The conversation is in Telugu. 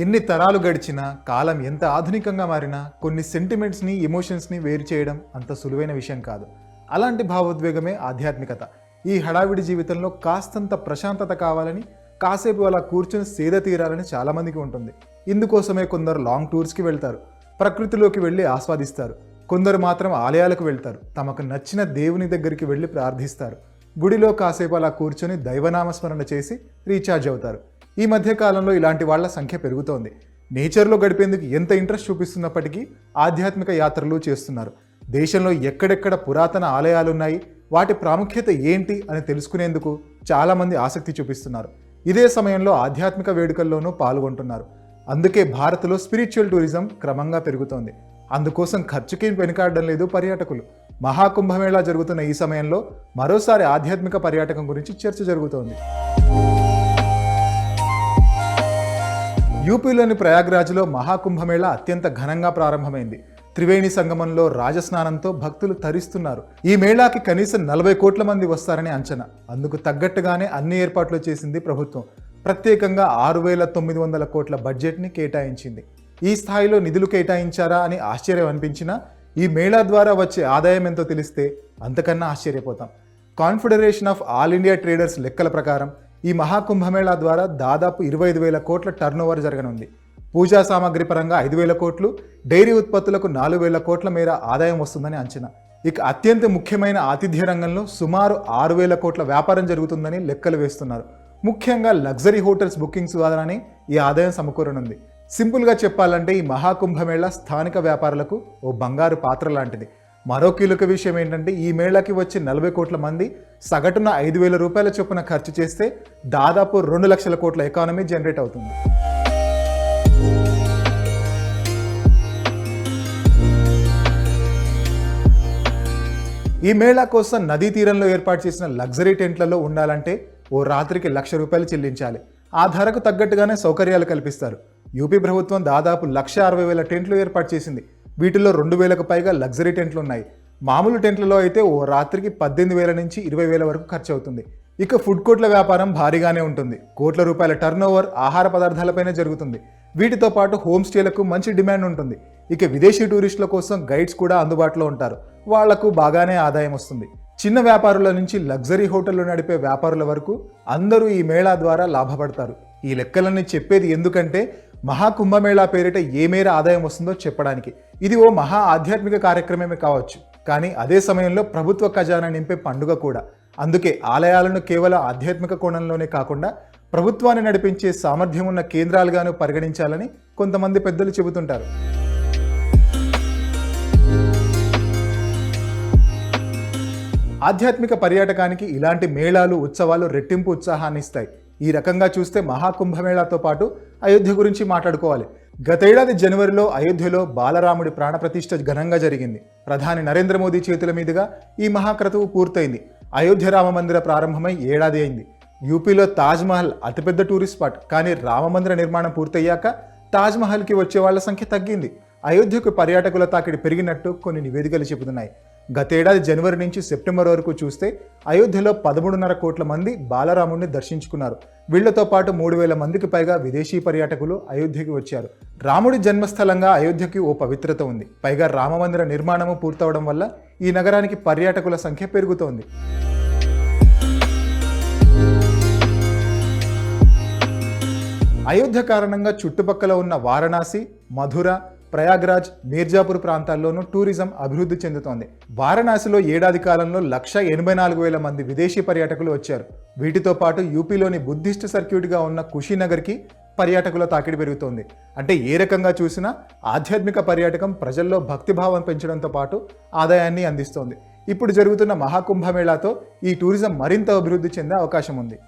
ఎన్ని తరాలు గడిచినా కాలం ఎంత ఆధునికంగా మారినా కొన్ని సెంటిమెంట్స్ని ఎమోషన్స్ని వేరు చేయడం అంత సులువైన విషయం కాదు. అలాంటి భావోద్వేగమే ఆధ్యాత్మికత. ఈ హడావిడి జీవితంలో కాస్తంత ప్రశాంతత కావాలని, కాసేపు అలా కూర్చొని సేద తీరాలని చాలామందికి ఉంటుంది. ఇందుకోసమే కొందరు లాంగ్ టూర్స్కి వెళ్తారు, ప్రకృతిలోకి వెళ్ళి ఆస్వాదిస్తారు. కొందరు మాత్రం ఆలయాలకు వెళ్తారు, తమకు నచ్చిన దేవుని దగ్గరికి వెళ్ళి ప్రార్థిస్తారు. గుడిలో కాసేపు అలా కూర్చొని దైవనామస్మరణ చేసి రీఛార్జ్ అవుతారు. ఈ మధ్య కాలంలో ఇలాంటి వాళ్ళ సంఖ్య పెరుగుతోంది. నేచర్లో గడిపేందుకు ఎంత ఇంట్రెస్ట్ చూపిస్తున్నప్పటికీ ఆధ్యాత్మిక యాత్రలు చేస్తున్నారు. దేశంలో ఎక్కడెక్కడ పురాతన ఆలయాలున్నాయి, వాటి ప్రాముఖ్యత ఏంటి అని తెలుసుకునేందుకు చాలామంది ఆసక్తి చూపిస్తున్నారు. ఇదే సమయంలో ఆధ్యాత్మిక వేడుకల్లోనూ పాల్గొంటున్నారు. అందుకే భారత్లో స్పిరిచువల్ టూరిజం క్రమంగా పెరుగుతోంది. అందుకోసం ఖర్చుకి వెనుకాడడం లేదు పర్యాటకులు. మహాకుంభమేళా జరుగుతున్న ఈ సమయంలో మరోసారి ఆధ్యాత్మిక పర్యాటకం గురించి చర్చ జరుగుతోంది. యూపీలోని ప్రయాగ్రాజ్లో మహాకుంభమేళా అత్యంత ఘనంగా ప్రారంభమైంది. త్రివేణి సంగమంలో రాజస్నానంతో భక్తులు తరిస్తున్నారు. ఈ మేళాకి కనీసం 40 కోట్ల మంది వస్తారని అంచనా. అందుకు తగ్గట్టుగానే అన్ని ఏర్పాట్లు చేసింది ప్రభుత్వం. ప్రత్యేకంగా 6,900 కోట్ల బడ్జెట్ని కేటాయించింది. ఈ స్థాయిలో నిధులు కేటాయించారా అని ఆశ్చర్యం అనిపించినా ఈ మేళా ద్వారా వచ్చే ఆదాయం ఎంతో తెలిస్తే అంతకన్నా ఆశ్చర్యపోతాం. Confederation of All India Traders లెక్కల ప్రకారం ఈ మహాకుంభమేళా ద్వారా దాదాపు 25,000 కోట్ల టర్నోవర్ జరగనుంది. పూజా సామాగ్రి పరంగా 5,000 కోట్లు, డైరీ ఉత్పత్తులకు 4,000 కోట్ల మేర ఆదాయం వస్తుందని అంచనా. ఇక అత్యంత ముఖ్యమైన ఆతిథ్య రంగంలో సుమారు 6,000 కోట్ల వ్యాపారం జరుగుతుందని లెక్కలు వేస్తున్నారు. ముఖ్యంగా లగ్జరీ హోటల్స్ బుకింగ్స్ ద్వారానే ఈ ఆదాయం సమకూరనుంది. సింపుల్గా చెప్పాలంటే ఈ మహాకుంభమేళా స్థానిక వ్యాపారులకు ఓ బంగారు పాత్ర లాంటిది. మరో కీలక విషయం ఏంటంటే ఈ మేళాకి వచ్చి 40 కోట్ల మంది సగటున 5,000 రూపాయల చొప్పున ఖర్చు చేస్తే దాదాపు 2 లక్షల కోట్ల ఎకానమీ జనరేట్ అవుతుంది. ఈ మేళా కోసం నదీ తీరంలో ఏర్పాటు చేసిన లగ్జరీ టెంట్లలో ఉండాలంటే ఓ రాత్రికి 1,00,000 రూపాయలు చెల్లించాలి. ఆ ధరకు తగ్గట్టుగానే సౌకర్యాలు కల్పిస్తారు. యూపీ ప్రభుత్వం దాదాపు 1,60,000 టెంట్లు ఏర్పాటు చేసింది. వీటిలో 2,000కు పైగా లగ్జరీ టెంట్లు ఉన్నాయి. మామూలు టెంట్లలో అయితే ఓ రాత్రికి 18,000 నుంచి 20,000 వరకు ఖర్చు అవుతుంది. ఇక ఫుడ్ కోర్ట్ల వ్యాపారం భారీగానే ఉంటుంది. కోట్ల రూపాయల టర్నోవర్ ఆహార పదార్థాలపైనే జరుగుతుంది. వీటితో పాటు హోమ్ స్టేలకు మంచి డిమాండ్ ఉంటుంది. ఇక విదేశీ టూరిస్టుల కోసం గైడ్స్ కూడా అందుబాటులో ఉంటారు. వాళ్లకు బాగానే ఆదాయం వస్తుంది. చిన్న వ్యాపారుల నుంచి లగ్జరీ హోటళ్లు నడిపే వ్యాపారుల వరకు అందరూ ఈ మేళా ద్వారా లాభపడతారు. ఈ లెక్కలన్నీ చెప్పేది ఎందుకంటే మహాకుంభమేళా పేరిట ఏ మేర ఆదాయం వస్తుందో చెప్పడానికి. ఇది ఓ మహా ఆధ్యాత్మిక కార్యక్రమమే కావచ్చు, కానీ అదే సమయంలో ప్రభుత్వ ఖజానా నింపే పండుగ కూడా. అందుకే ఆలయాలను కేవలం ఆధ్యాత్మిక కోణంలోనే కాకుండా ప్రభుత్వాన్ని నడిపించే సామర్థ్యం ఉన్న కేంద్రాలుగాను పరిగణించాలని కొంతమంది పెద్దలు చెబుతుంటారు. ఆధ్యాత్మిక పర్యాటకానికి ఇలాంటి మేళాలు, ఉత్సవాలు రెట్టింపు ఉత్సాహాన్ని ఇస్తాయి. ఈ రకంగా చూస్తే మహాకుంభమేళాతో పాటు అయోధ్య గురించి మాట్లాడుకోవాలి. గతేడాది జనవరిలో అయోధ్యలో బాలరాముడి ప్రాణప్రతిష్ఠ ఘనంగా జరిగింది. ప్రధాని నరేంద్ర మోదీ చేతుల మీదుగా ఈ మహాక్రతువు పూర్తయింది. అయోధ్య రామమందిర ప్రారంభమై ఏడాది అయింది. యూపీలో తాజ్మహల్ అతిపెద్ద టూరిస్ట్ స్పాట్. కానీ రామమందిర నిర్మాణం పూర్తయ్యాక తాజ్మహల్కి వచ్చే వాళ్ల సంఖ్య తగ్గింది. అయోధ్యకు పర్యాటకుల తాకిడి పెరిగినట్టు కొన్ని నివేదికలు చెబుతున్నాయి. గతేడాది జనవరి నుంచి సెప్టెంబర్ వరకు చూస్తే అయోధ్యలో 13.5 కోట్ల మంది బాలరాముడిని దర్శించుకున్నారు. వీళ్లతో పాటు 3,000 మందికి పైగా విదేశీ పర్యాటకులు అయోధ్యకి వచ్చారు. రాముడి జన్మస్థలంగా అయోధ్యకి ఓ పవిత్రత ఉంది. పైగా రామమందిర నిర్మాణము పూర్తవడం వల్ల ఈ నగరానికి పర్యాటకుల సంఖ్య పెరుగుతోంది. అయోధ్య కారణంగా చుట్టుపక్కల ఉన్న వారణాసి, మధుర, ప్రయాగ్రాజ్, మీర్జాపూర్ ప్రాంతాల్లోనూ టూరిజం అభివృద్ధి చెందుతోంది. వారణాసిలో ఏడాది కాలంలో 1,84,000 మంది విదేశీ పర్యాటకులు వచ్చారు. వీటితో పాటు యూపీలోని బుద్ధిస్ట్ సర్క్యూట్గా ఉన్న కుషీనగర్కి పర్యాటకుల తాకిడి పెరుగుతోంది. అంటే ఏ రకంగా చూసినా ఆధ్యాత్మిక పర్యాటకం ప్రజల్లో భక్తిభావం పెంచడంతో పాటు ఆదాయాన్ని అందిస్తోంది. ఇప్పుడు జరుగుతున్న మహాకుంభమేళాతో ఈ టూరిజం మరింత అభివృద్ధి చెందే అవకాశం ఉంది.